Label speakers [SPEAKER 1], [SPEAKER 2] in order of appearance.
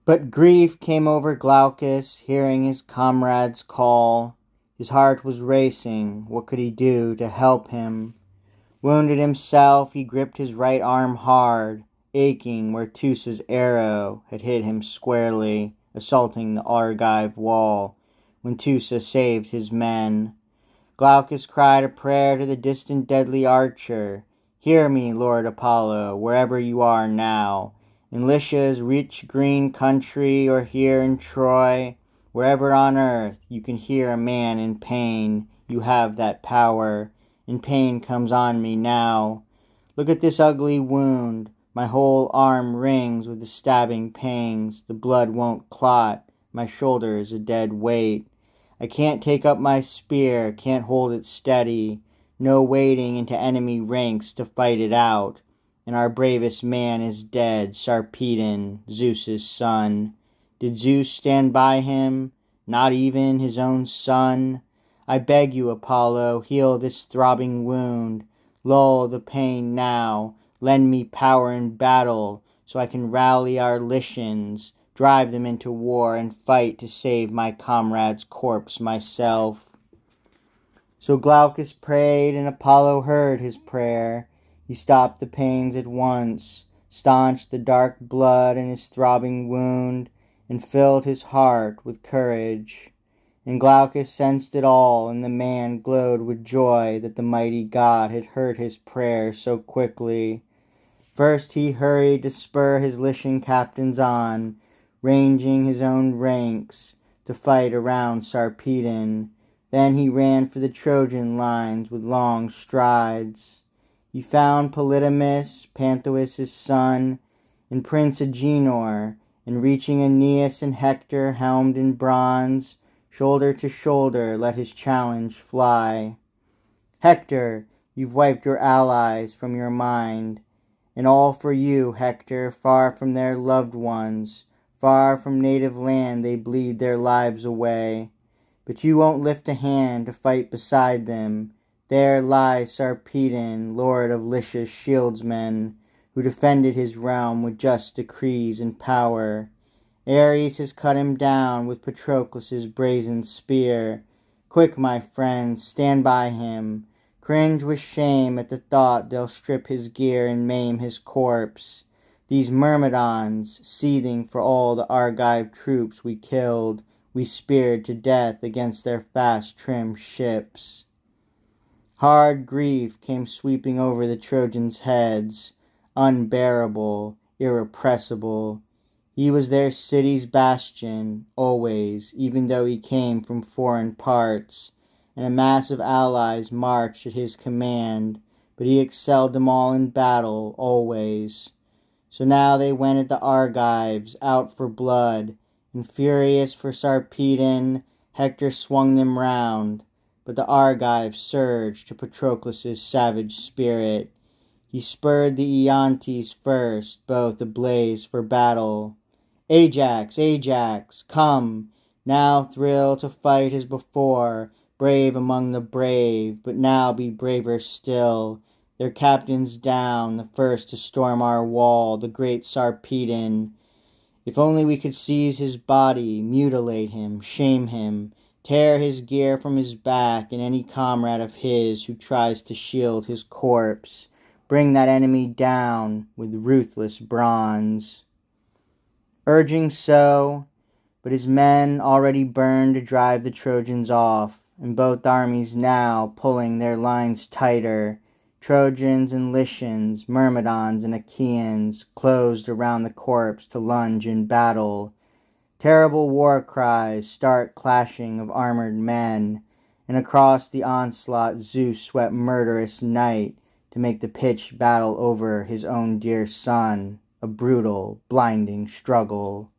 [SPEAKER 1] But grief came over Glaucus, hearing his comrades call. His heart was racing. What could he do to help him? Wounded himself, he gripped his right arm hard, aching where Teucer's arrow had hit him squarely, assaulting the Argive wall, when Teucer saved his men. Glaucus cried a prayer to the distant deadly archer. Hear me, Lord Apollo, wherever you are now, in Lycia's rich green country, or here in Troy, wherever on earth you can hear a man in pain, you have that power, and pain comes on me now. Look at this ugly wound. My whole arm rings with the stabbing pangs. The blood won't clot. My shoulder is a dead weight. I can't take up my spear, can't hold it steady. No wading into enemy ranks to fight it out. And our bravest man is dead, Sarpedon, Zeus's son. Did Zeus stand by him? Not even his own son? I beg you, Apollo, heal this throbbing wound. Lull the pain now. Lend me power in battle, so I can rally our Lycians, drive them into war, and fight to save my comrade's corpse myself. So Glaucus prayed, and Apollo heard his prayer. He stopped the pains at once, staunched the dark blood in his throbbing wound, and filled his heart with courage. And Glaucus sensed it all, and the man glowed with joy that the mighty god had heard his prayer so quickly. First he hurried to spur his Lycian captains on, ranging his own ranks to fight around Sarpedon. Then he ran for the Trojan lines with long strides. He found Polydamas, Panthous' son, and Prince Agenor, and reaching Aeneas and Hector helmed in bronze, shoulder to shoulder let his challenge fly. Hector, you've wiped your allies from your mind, and all for you, Hector, far from their loved ones, far from native land they bleed their lives away. But you won't lift a hand to fight beside them. There lies Sarpedon, lord of Lycia's shieldsmen, who defended his realm with just decrees and power. Ares has cut him down with Patroclus' brazen spear. Quick, my friends, stand by him. Cringe with shame at the thought they'll strip his gear and maim his corpse. These Myrmidons, seething for all the Argive troops we killed, we speared to death against their fast-trimmed ships. Hard grief came sweeping over the Trojans' heads, unbearable, irrepressible. He was their city's bastion, always, even though he came from foreign parts, and a mass of allies marched at his command, but he excelled them all in battle, always. So now they went at the Argives, out for blood, and furious for Sarpedon, Hector swung them round, but the Argives surged to Patroclus' savage spirit. He spurred the Aeantes first, both ablaze for battle. Ajax, Ajax, come, now thrill to fight as before, brave among the brave, but now be braver still. Their captains down, the first to storm our wall, the great Sarpedon. If only we could seize his body, mutilate him, shame him, tear his gear from his back, and any comrade of his who tries to shield his corpse, bring that enemy down with ruthless bronze. Urging so, but his men already burned to drive the Trojans off, and both armies now pulling their lines tighter. Trojans and Lycians, Myrmidons and Achaeans closed around the corpse to lunge in battle. Terrible war cries, stark clashing of armored men, and across the onslaught Zeus swept murderous night to make the pitched battle over his own dear son, a brutal, blinding struggle.